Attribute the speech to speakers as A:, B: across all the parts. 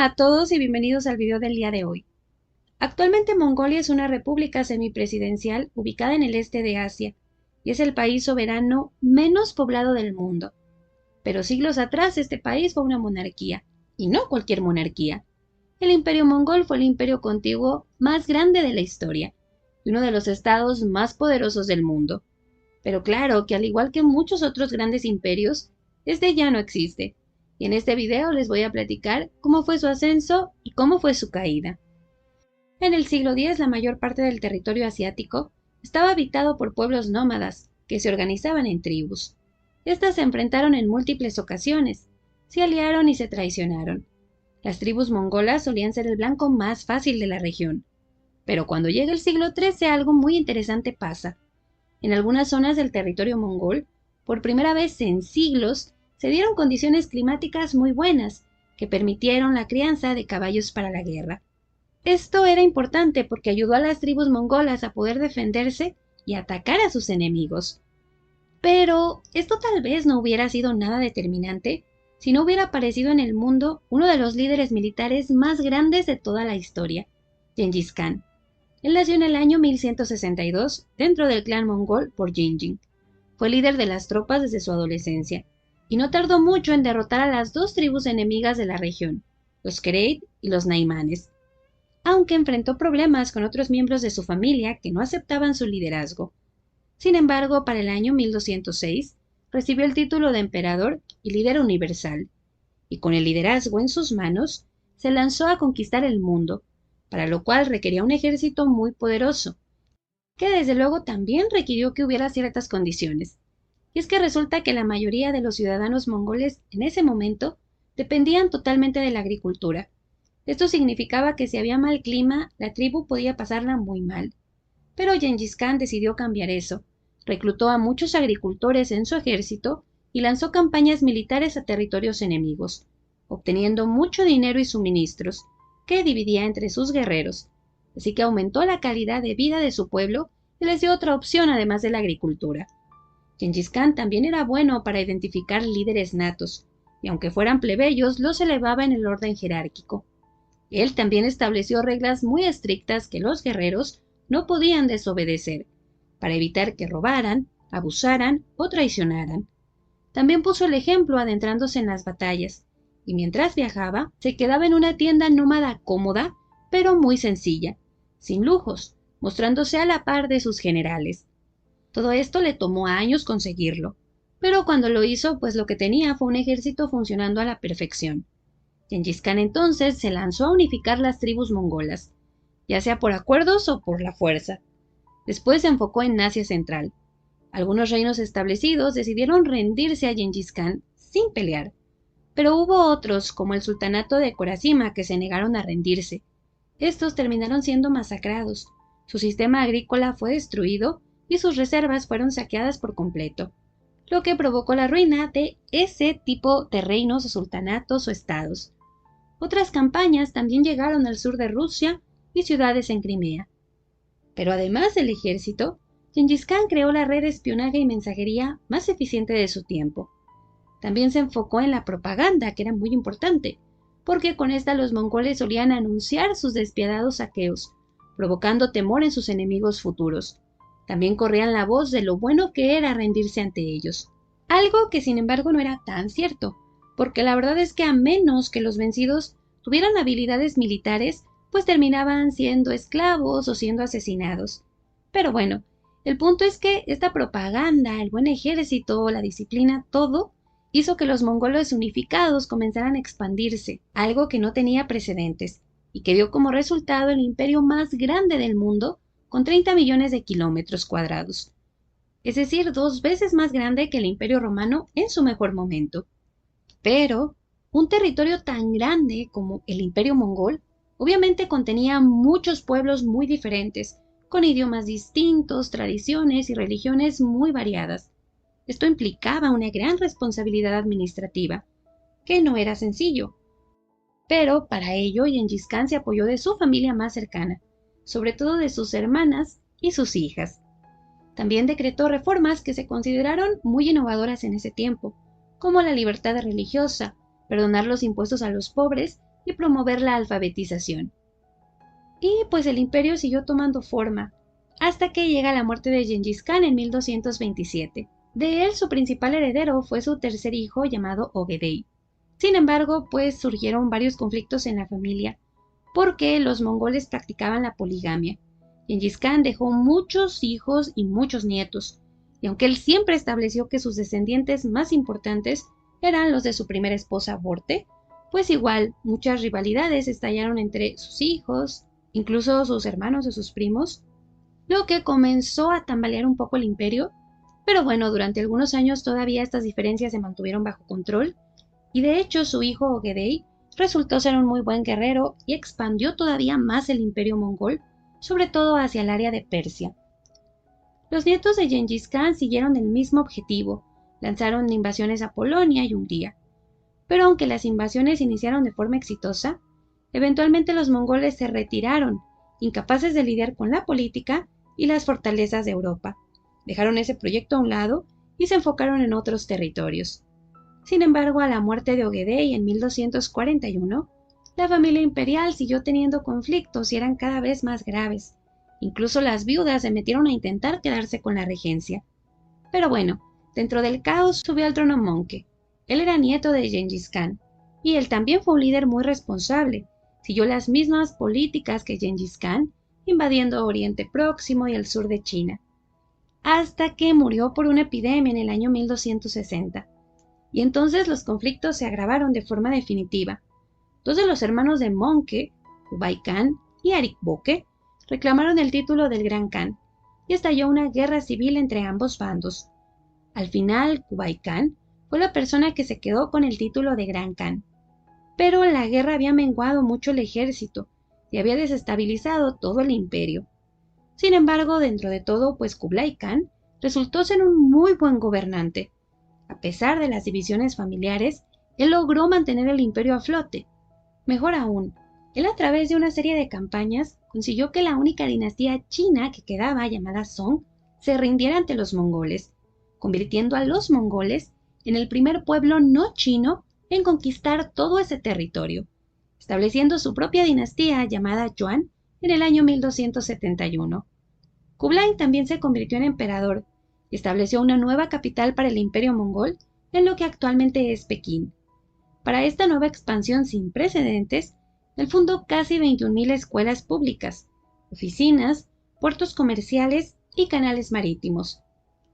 A: Hola a todos y bienvenidos al video del día de hoy. Actualmente Mongolia es una república semipresidencial ubicada en el este de Asia y es el país soberano menos poblado del mundo. Pero siglos atrás este país fue una monarquía, y no cualquier monarquía. El Imperio Mongol fue el imperio contiguo más grande de la historia y uno de los estados más poderosos del mundo. Pero claro que al igual que muchos otros grandes imperios, este ya no existe. Y en este video les voy a platicar cómo fue su ascenso y cómo fue su caída. En el siglo X la mayor parte del territorio asiático estaba habitado por pueblos nómadas que se organizaban en tribus. Estas se enfrentaron en múltiples ocasiones, se aliaron y se traicionaron. Las tribus mongolas solían ser el blanco más fácil de la región. Pero cuando llega el siglo XIII algo muy interesante pasa. En algunas zonas del territorio mongol, por primera vez en siglos, se dieron condiciones climáticas muy buenas, que permitieron la crianza de caballos para la guerra. Esto era importante porque ayudó a las tribus mongolas a poder defenderse y atacar a sus enemigos. Pero esto tal vez no hubiera sido nada determinante si no hubiera aparecido en el mundo uno de los líderes militares más grandes de toda la historia, Gengis Khan. Él nació en el año 1162 dentro del clan mongol por Jinjin. Fue líder de las tropas desde su adolescencia y no tardó mucho en derrotar a las dos tribus enemigas de la región, los Khereit y los Naimanes, aunque enfrentó problemas con otros miembros de su familia que no aceptaban su liderazgo. Sin embargo, para el año 1206 recibió el título de emperador y líder universal, y con el liderazgo en sus manos se lanzó a conquistar el mundo, para lo cual requería un ejército muy poderoso, que desde luego también requirió que hubiera ciertas condiciones. Y es que resulta que la mayoría de los ciudadanos mongoles en ese momento dependían totalmente de la agricultura. Esto significaba que si había mal clima, la tribu podía pasarla muy mal. Pero Gengis Khan decidió cambiar eso. Reclutó a muchos agricultores en su ejército y lanzó campañas militares a territorios enemigos, obteniendo mucho dinero y suministros, que dividía entre sus guerreros. Así que aumentó la calidad de vida de su pueblo y les dio otra opción además de la agricultura. Gengis Khan también era bueno para identificar líderes natos, y aunque fueran plebeyos, los elevaba en el orden jerárquico. Él también estableció reglas muy estrictas que los guerreros no podían desobedecer, para evitar que robaran, abusaran o traicionaran. También puso el ejemplo adentrándose en las batallas, y mientras viajaba, se quedaba en una tienda nómada cómoda, pero muy sencilla, sin lujos, mostrándose a la par de sus generales. Todo esto le tomó años conseguirlo, pero cuando lo hizo, pues lo que tenía fue un ejército funcionando a la perfección. Gengis Khan entonces se lanzó a unificar las tribus mongolas, ya sea por acuerdos o por la fuerza. Después se enfocó en Asia Central. Algunos reinos establecidos decidieron rendirse a Gengis Khan sin pelear, pero hubo otros, como el sultanato de Khorasima, que se negaron a rendirse. Estos terminaron siendo masacrados, su sistema agrícola fue destruido y sus reservas fueron saqueadas por completo, lo que provocó la ruina de ese tipo de reinos o sultanatos o estados. Otras campañas también llegaron al sur de Rusia y ciudades en Crimea. Pero además del ejército, Gengis Khan creó la red de espionaje y mensajería más eficiente de su tiempo. También se enfocó en la propaganda, que era muy importante, porque con esta los mongoles solían anunciar sus despiadados saqueos, provocando temor en sus enemigos futuros. También corrían la voz de lo bueno que era rendirse ante ellos. Algo que sin embargo no era tan cierto, porque la verdad es que a menos que los vencidos tuvieran habilidades militares, pues terminaban siendo esclavos o siendo asesinados. Pero bueno, el punto es que esta propaganda, el buen ejército, la disciplina, todo hizo que los mongoles unificados comenzaran a expandirse, algo que no tenía precedentes, y que dio como resultado el imperio más grande del mundo, con 30 millones de kilómetros cuadrados. Es decir, 2 veces más grande que el Imperio Romano en su mejor momento. Pero un territorio tan grande como el Imperio Mongol obviamente contenía muchos pueblos muy diferentes, con idiomas distintos, tradiciones y religiones muy variadas. Esto implicaba una gran responsabilidad administrativa, que no era sencillo. Pero para ello Gengis Khan se apoyó de su familia más cercana, sobre todo de sus hermanas y sus hijas. También decretó reformas que se consideraron muy innovadoras en ese tiempo, como la libertad religiosa, perdonar los impuestos a los pobres y promover la alfabetización. Y pues el imperio siguió tomando forma, hasta que llega la muerte de Gengis Khan en 1227. De él, su principal heredero fue su tercer hijo llamado Ogedei. Sin embargo, pues surgieron varios conflictos en la familia, porque los mongoles practicaban la poligamia. Gengis Khan dejó muchos hijos y muchos nietos, y aunque él siempre estableció que sus descendientes más importantes eran los de su primera esposa Borte, pues igual muchas rivalidades estallaron entre sus hijos, incluso sus hermanos o sus primos, lo que comenzó a tambalear un poco el imperio, pero bueno, durante algunos años todavía estas diferencias se mantuvieron bajo control, y de hecho su hijo Ogedei resultó ser un muy buen guerrero y expandió todavía más el imperio mongol, sobre todo hacia el área de Persia. Los nietos de Gengis Khan siguieron el mismo objetivo, lanzaron invasiones a Polonia y Hungría. Pero aunque las invasiones iniciaron de forma exitosa, eventualmente los mongoles se retiraron, incapaces de lidiar con la política y las fortalezas de Europa. Dejaron ese proyecto a un lado y se enfocaron en otros territorios. Sin embargo, a la muerte de Ogedei en 1241, la familia imperial siguió teniendo conflictos y eran cada vez más graves. Incluso las viudas se metieron a intentar quedarse con la regencia. Pero bueno, dentro del caos subió al trono Monke. Él era nieto de Gengis Khan, y él también fue un líder muy responsable. Siguió las mismas políticas que Gengis Khan, invadiendo Oriente Próximo y el sur de China, hasta que murió por una epidemia en el año 1260. Y entonces los conflictos se agravaron de forma definitiva. Dos de los hermanos de Monke, Kublai Khan y Arik Boke, reclamaron el título del Gran Khan, y estalló una guerra civil entre ambos bandos. Al final, Kublai Khan fue la persona que se quedó con el título de Gran Khan. Pero la guerra había menguado mucho el ejército y había desestabilizado todo el imperio. Sin embargo, dentro de todo, pues Kublai Khan resultó ser un muy buen gobernante. A pesar de las divisiones familiares, él logró mantener el imperio a flote. Mejor aún, él a través de una serie de campañas consiguió que la única dinastía china que quedaba, llamada Song, se rindiera ante los mongoles, convirtiendo a los mongoles en el primer pueblo no chino en conquistar todo ese territorio, estableciendo su propia dinastía llamada Yuan en el año 1271. Kublai también se convirtió en emperador y estableció una nueva capital para el imperio mongol en lo que actualmente es Pekín. Para esta nueva expansión sin precedentes, él fundó casi 21.000 escuelas públicas, oficinas, puertos comerciales y canales marítimos.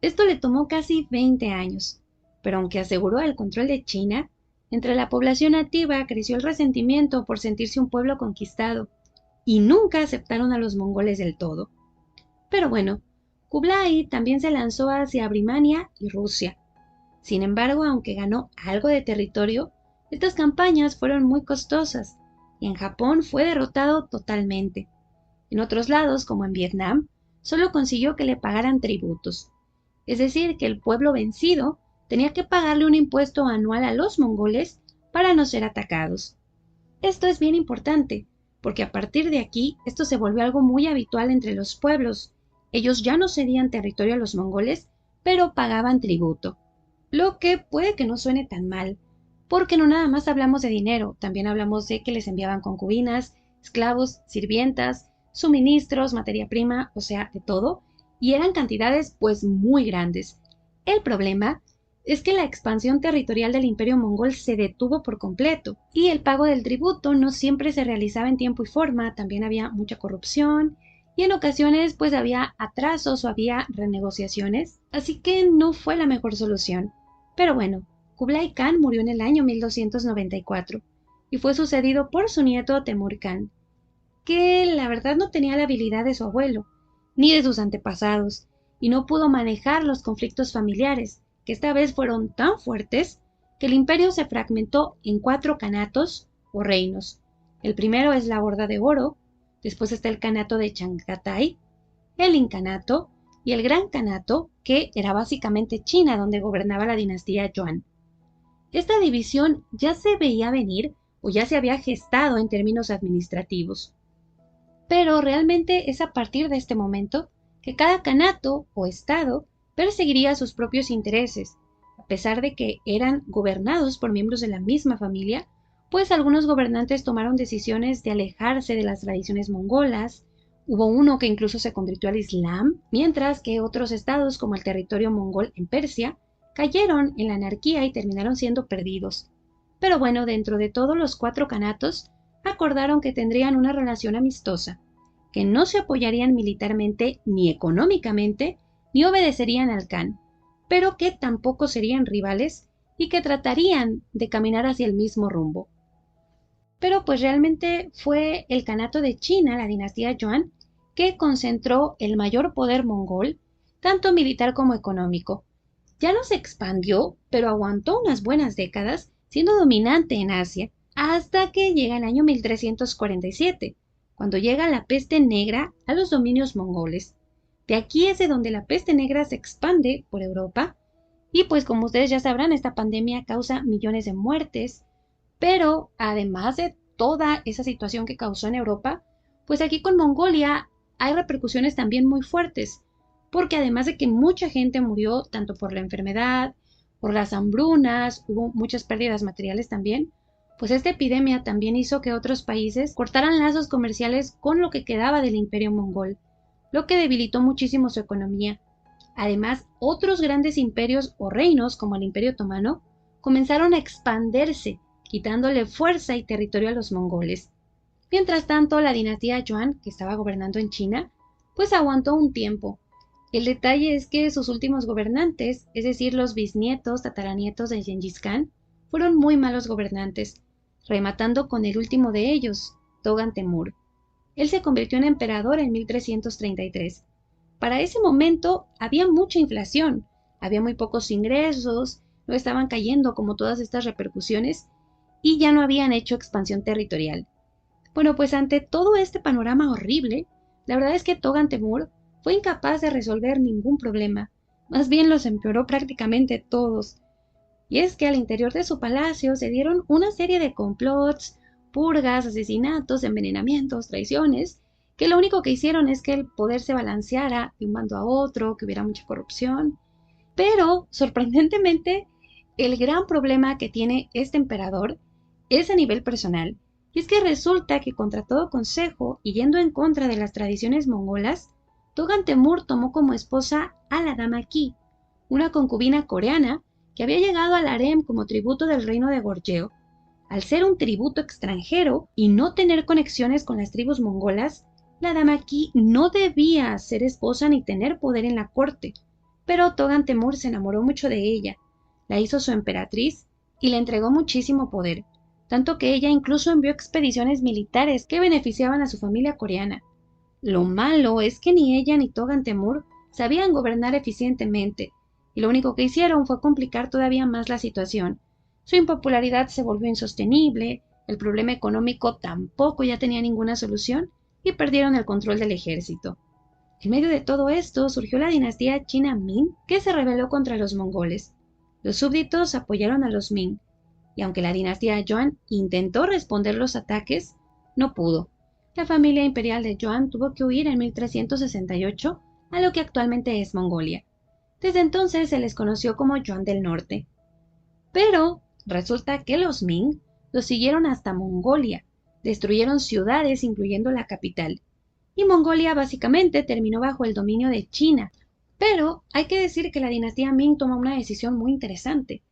A: Esto le tomó casi 20 años, pero aunque aseguró el control de China, entre la población nativa creció el resentimiento por sentirse un pueblo conquistado, y nunca aceptaron a los mongoles del todo. Pero bueno, Kublai también se lanzó hacia Birmania y Rusia. Sin embargo, aunque ganó algo de territorio, estas campañas fueron muy costosas, y en Japón fue derrotado totalmente. En otros lados, como en Vietnam, solo consiguió que le pagaran tributos, es decir, que el pueblo vencido tenía que pagarle un impuesto anual a los mongoles para no ser atacados. Esto es bien importante, porque a partir de aquí esto se volvió algo muy habitual entre los pueblos. Ellos ya no cedían territorio a los mongoles, pero pagaban tributo. Lo que puede que no suene tan mal, porque no nada más hablamos de dinero, también hablamos de que les enviaban concubinas, esclavos, sirvientas, suministros, materia prima, o sea, de todo, y eran cantidades pues muy grandes. El problema es que la expansión territorial del imperio mongol se detuvo por completo, y el pago del tributo no siempre se realizaba en tiempo y forma, también había mucha corrupción, y en ocasiones pues había atrasos o había renegociaciones, así que no fue la mejor solución. Pero bueno, Kublai Khan murió en el año 1294 y fue sucedido por su nieto Temür Khan, que la verdad no tenía la habilidad de su abuelo, ni de sus antepasados, y no pudo manejar los conflictos familiares, que esta vez fueron tan fuertes que el imperio se fragmentó en 4 kanatos o reinos. El primero es la Horda de Oro, después está el Kanato de Chagatai, el Incanato y el Gran Kanato, que era básicamente China, donde gobernaba la dinastía Yuan. Esta división ya se veía venir o ya se había gestado en términos administrativos. Pero realmente es a partir de este momento que cada kanato o estado perseguiría sus propios intereses, a pesar de que eran gobernados por miembros de la misma familia, pues algunos gobernantes tomaron decisiones de alejarse de las tradiciones mongolas. Hubo uno que incluso se convirtió al Islam, mientras que otros estados, como el territorio mongol en Persia, cayeron en la anarquía y terminaron siendo perdidos. Pero bueno, dentro de todos los 4 kanatos, acordaron que tendrían una relación amistosa, que no se apoyarían militarmente ni económicamente, ni obedecerían al Khan, pero que tampoco serían rivales y que tratarían de caminar hacia el mismo rumbo. Pero pues realmente fue el Kanato de China, la dinastía Yuan, que concentró el mayor poder mongol, tanto militar como económico. Ya no se expandió, pero aguantó unas buenas décadas, siendo dominante en Asia, hasta que llega el año 1347, cuando llega la peste negra a los dominios mongoles. De aquí es de donde la peste negra se expande por Europa, y pues como ustedes ya sabrán, esta pandemia causa millones de muertes, pero además de toda esa situación que causó en Europa, pues aquí con Mongolia hay repercusiones también muy fuertes, porque además de que mucha gente murió tanto por la enfermedad, por las hambrunas, hubo muchas pérdidas materiales también, pues esta epidemia también hizo que otros países cortaran lazos comerciales con lo que quedaba del imperio mongol, lo que debilitó muchísimo su economía. Además, otros grandes imperios o reinos, como el Imperio Otomano, comenzaron a expandirse, quitándole fuerza y territorio a los mongoles. Mientras tanto, la dinastía Yuan, que estaba gobernando en China, pues aguantó un tiempo. El detalle es que sus últimos gobernantes, es decir, los bisnietos, tataranietos de Gengis Khan, fueron muy malos gobernantes, rematando con el último de ellos, Togan Temür. Él se convirtió en emperador en 1333. Para ese momento había mucha inflación, había muy pocos ingresos, no estaban cayendo como todas estas repercusiones y ya no habían hecho expansión territorial. Bueno, pues ante todo este panorama horrible, la verdad es que Togan Temür fue incapaz de resolver ningún problema, más bien los empeoró prácticamente todos. Y es que al interior de su palacio se dieron una serie de complots, purgas, asesinatos, envenenamientos, traiciones, que lo único que hicieron es que el poder se balanceara de un bando a otro, que hubiera mucha corrupción. Pero, sorprendentemente, el gran problema que tiene este emperador es a nivel personal, y es que resulta que contra todo consejo y yendo en contra de las tradiciones mongolas, Togan Temür tomó como esposa a la dama Qi, una concubina coreana que había llegado al harem como tributo del reino de Goryeo. Al ser un tributo extranjero y no tener conexiones con las tribus mongolas, la dama Qi no debía ser esposa ni tener poder en la corte, pero Togan Temür se enamoró mucho de ella, la hizo su emperatriz y le entregó muchísimo poder, tanto que ella incluso envió expediciones militares que beneficiaban a su familia coreana. Lo malo es que ni ella ni Togan Temür sabían gobernar eficientemente, y lo único que hicieron fue complicar todavía más la situación. Su impopularidad se volvió insostenible, el problema económico tampoco ya tenía ninguna solución, y perdieron el control del ejército. En medio de todo esto surgió la dinastía China Ming, que se rebeló contra los mongoles. Los súbditos apoyaron a los Ming, y aunque la dinastía Yuan intentó responder los ataques, no pudo. La familia imperial de Yuan tuvo que huir en 1368 a lo que actualmente es Mongolia. Desde entonces se les conoció como Yuan del Norte. Pero resulta que los Ming los siguieron hasta Mongolia, destruyeron ciudades incluyendo la capital, y Mongolia básicamente terminó bajo el dominio de China. Pero hay que decir que la dinastía Ming toma una decisión muy interesante,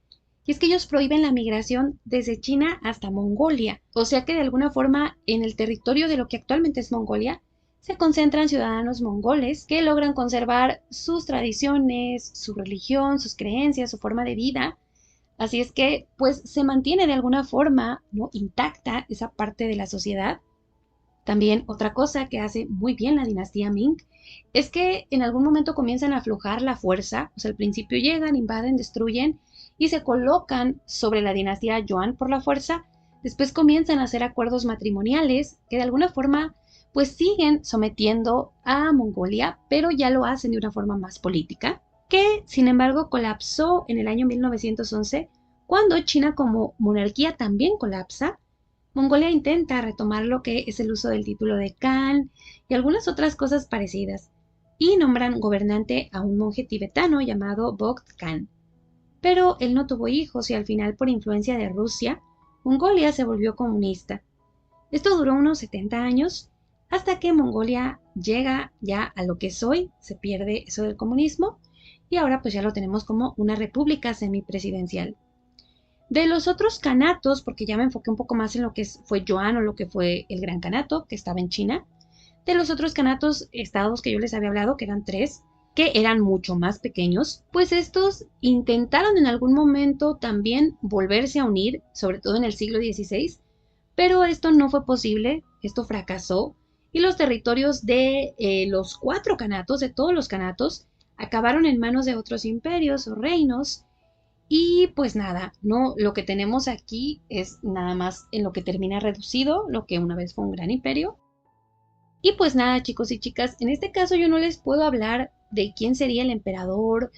A: y es que ellos prohíben la migración desde China hasta Mongolia, o sea que de alguna forma en el territorio de lo que actualmente es Mongolia se concentran ciudadanos mongoles que logran conservar sus tradiciones, su religión, sus creencias, su forma de vida. Así es que pues se mantiene de alguna forma, ¿no?, intacta esa parte de la sociedad. También otra cosa que hace muy bien la dinastía Ming es que en algún momento comienzan a aflojar la fuerza, o sea, al principio llegan, invaden, destruyen y se colocan sobre la dinastía Yuan por la fuerza, después comienzan a hacer acuerdos matrimoniales que de alguna forma pues siguen sometiendo a Mongolia, pero ya lo hacen de una forma más política, que sin embargo colapsó en el año 1911, cuando China como monarquía también colapsa. Mongolia intenta retomar lo que es el uso del título de Khan y algunas otras cosas parecidas, y nombran gobernante a un monje tibetano llamado Bogd Khan. Pero él no tuvo hijos y al final, por influencia de Rusia, Mongolia se volvió comunista. Esto duró unos 70 años hasta que Mongolia llega ya a lo que es hoy, se pierde eso del comunismo y ahora pues ya lo tenemos como una república semipresidencial. De los otros canatos, porque ya me enfoqué un poco más en lo que fue Yuan o lo que fue el Gran Canato, que estaba en China, de los otros canatos, estados que yo les había hablado, que eran tres, que eran mucho más pequeños, pues estos intentaron en algún momento también volverse a unir, sobre todo en el siglo XVI, pero esto no fue posible, esto fracasó, y los territorios de los cuatro canatos, de todos los canatos, acabaron en manos de otros imperios o reinos, y pues nada, no, lo que tenemos aquí es nada más en lo que termina reducido, lo que una vez fue un gran imperio. Y pues nada, chicos y chicas, en este caso yo no les puedo hablar de quién sería el emperador,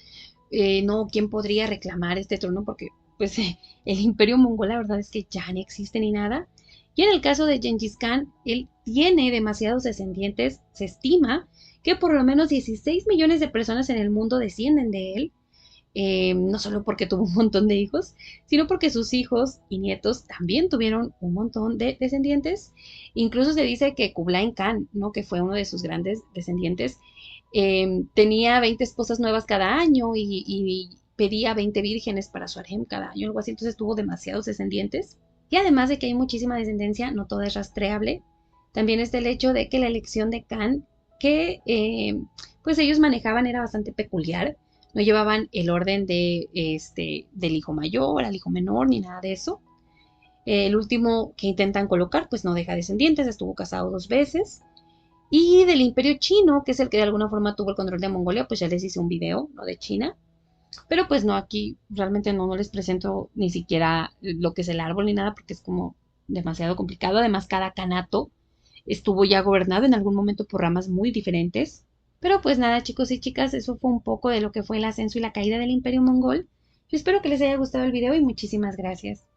A: no, quién podría reclamar este trono, porque pues el imperio mongol la verdad es que ya no existe ni nada. Y en el caso de Gengis Khan, él tiene demasiados descendientes, se estima que por lo menos 16 millones de personas en el mundo descienden de él, no solo porque tuvo un montón de hijos, sino porque sus hijos y nietos también tuvieron un montón de descendientes. Incluso se dice que Kublai Khan, ¿no? Que fue uno de sus grandes descendientes, tenía 20 esposas nuevas cada año y pedía 20 vírgenes para su harem cada año, algo así, entonces tuvo demasiados descendientes. Y además de que hay muchísima descendencia, no toda es rastreable, también está el hecho de que la elección de Khan, que pues ellos manejaban, era bastante peculiar. No llevaban el orden del hijo mayor al hijo menor ni nada de eso. El último que intentan colocar pues no deja descendientes, estuvo casado 2 veces. Y del imperio chino, que es el que de alguna forma tuvo el control de Mongolia, pues ya les hice un video, ¿no? De China. Pero pues no, aquí realmente no les presento ni siquiera lo que es el árbol ni nada porque es como demasiado complicado. Además, cada canato estuvo ya gobernado en algún momento por ramas muy diferentes. Pero pues nada, chicos y chicas, eso fue un poco de lo que fue el ascenso y la caída del Imperio Mongol. Yo espero que les haya gustado el video y muchísimas gracias.